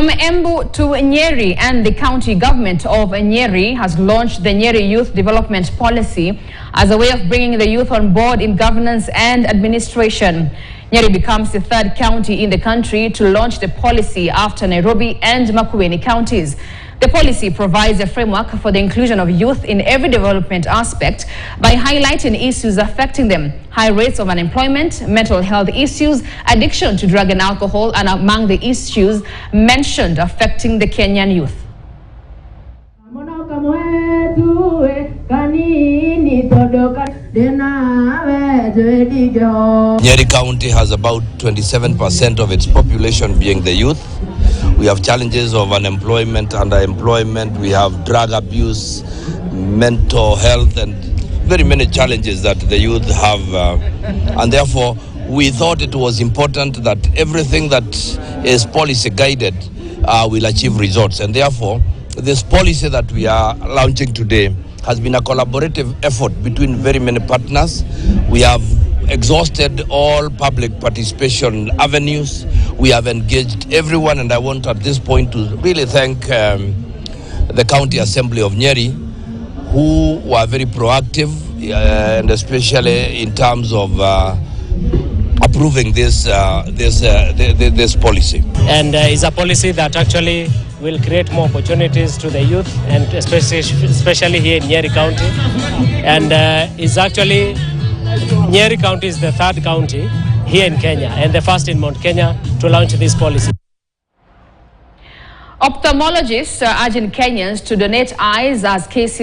From Embu to Nyeri, and the county government of Nyeri has launched the Nyeri Youth Development Policy as a way of bringing the youth on board in governance and administration. Nyeri becomes the third county in the country to launch the policy after Nairobi and Makueni counties. The policy provides a framework for the inclusion of youth in every development aspect by highlighting issues affecting them: high rates of unemployment, mental health issues, addiction to drug and alcohol, and among the issues mentioned affecting the Kenyan youth. Nyeri County has about 27% of its population being the youth. We have challenges of unemployment, underemployment, we have drug abuse, mental health, and very many challenges that the youth have. And therefore, we thought it was important that everything that is policy guided will achieve results. And therefore, this policy that we are launching today has been a collaborative effort between very many partners. We have exhausted all public participation avenues. We have engaged everyone, and I want at this point to really thank the County Assembly of Nyeri, who were very proactive, and especially in terms of approving this policy. And it's a policy that actually will create more opportunities to the youth, and especially here in Nyeri County. And it's actually, Nyeri County is the third county here in Kenya and the first in Mount Kenya to launch this policy. Ophthalmologists are urging Kenyans to donate eyes as cases